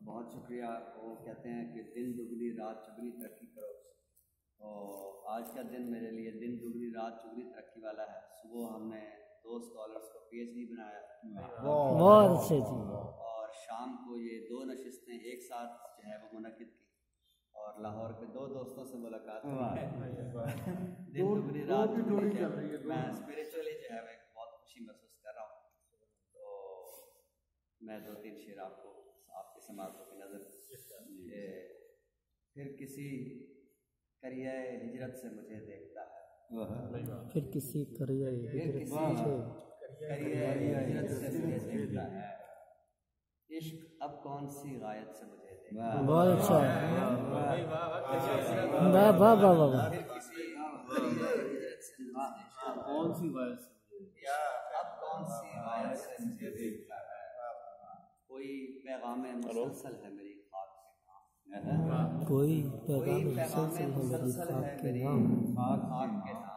بہت شکریہ. وہ کہتے ہیں کہ دن دگنی رات چگنی ترقی کرو. اور آج کا دن میرے لیے دن دگنی رات چگنی ترقی والا ہے. صبح ہم نے 2 اسکالرس کو پی ایچ ڈی بنایا بہت اچھا جی. اور شام کو یہ 2 نشستیں ایک ساتھ جو ہے وہ منعقد کی اور لاہور کے 2 دوستوں سے ملاقات کی. دن دگنی رات چگنی چل رہی ہے. میں اسپریچولی جو ہے وہ بہت خوشی محسوس کر رہا ہوں. تو میں 2-3 شعر آپ کو آپ کی سماعتوں کی نظر پھر کسی کریہ ہجرت سے مجھے دیکھتا ہے. پھر کسی کریہ ہجرت سے مجھے دیکھتا ہے. عشق اب کون سی غایت سے مجھے دیکھتا ہے. بہت اچھا ہے. واہ واہ واہ واہ. پھر کسی کریہ ہجرت سے کون سی غایت سے اب کون سی غایت سے مجھے دیکھتا ہے. کوئی پیغام مسلسل ہے میری خاک کے نام. کوئی پیغام مسلسل ہے میری خاک کے نام.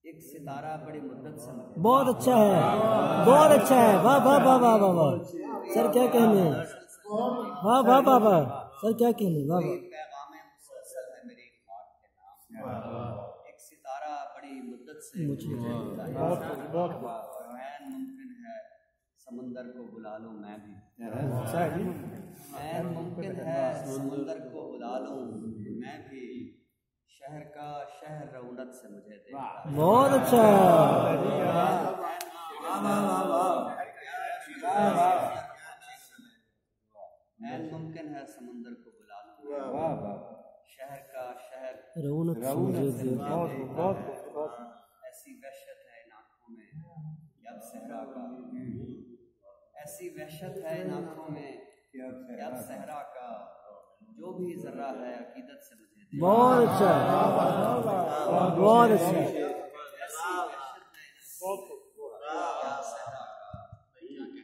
ایک ستارہ بڑی مدت سے مجھے. بہت اچھا ہے. بہت اچھا ہے. واہ واہ واہ واہ واہ واہ. سر کیا کہنے ہیں. واہ واہ واہ واہ. سر کیا کہنے. واہ واہ. پیغام مسلسل ہے میری خاک کے نام. ایک ستارہ بڑی مدت سے مجھے ممکن ہے سمندر کو بلا لوں میں بھی. ممکن ہے سمندر کو بلا لوں میں بھی. شہر کا شہر رونق سے مجھے دیکھتا ہے. بہت اچھا ہے. ممکن ہے سمندر کو بلا لوں شہر کا شہر رونق سے مجھے دیکھتا ہے. ایسی وحشت ہے ان آنکھوں میں کہ اب صحرا کا. ایسی وحشت ہے ان آنکھوں میں کہ اب صحرا کا. جو بھی ذرہ ہے عقیدت سے مجھے دیکھتا ہے. بہت اچھا. بہت اچھا.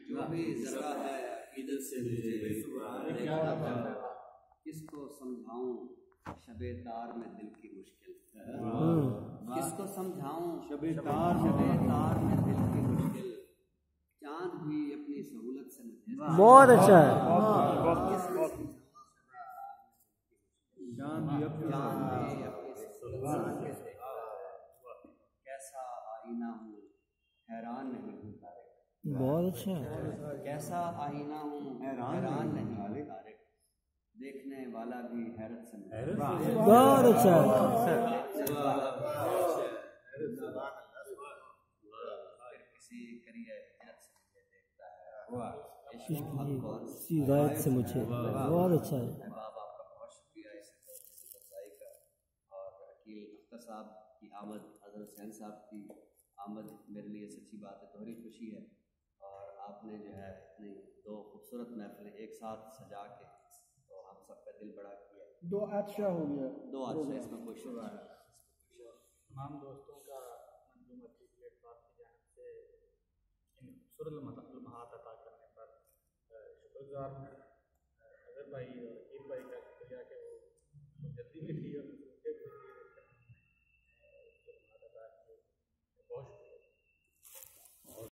جو بھی ذرہ ہے عقیدت سے مجھے دیکھتا ہے. کس کو سمجھاؤں شب تار میں دل کی مشکل. کس کو سمجھاؤں شب تار میں دل کی مشکل. چاند بھی اپنی سہولت سے مجھے. بہت اچھا ہے. کیسا آئینہ ہوں حیران نہیں ہوں تارک. بہت اچھا ہے. کیسا آئینہ ہوں حیران نہیں ہوں تارک. دیکھنے والا بھی حیرت سے مجھے. بہت اچھا ہے. کسی کریہ ہجرت سے مجھے دیکھتا ہے. اسی غایت سے مجھے. بہت اچھا ہے. آپ کا بہت شکریہ اس افزائی کا. اور وکیل اختر صاحب کی آمد, حضرت حسین صاحب کی آمد میرے لیے سچی بات ہے توری خوشی ہے. اور آپ نے جو ہے اتنی 2 خوبصورت محفلیں ایک ساتھ سجا کے تو ہم سب کا دل بڑا کیا. 2 عطشہ ہو گیا. 2 عطشہ اس میں کوئی شک نہیں. تمام دوستوں کا منظومہ کی پلیٹ فارم کی جانب سے ان خوبصورت لمحات عطا کرنے پر شکر گزار ہوں. اظہر بھائی اور عقیل بھائی کا شکریہ کہ وہ جلدی میں تھی اور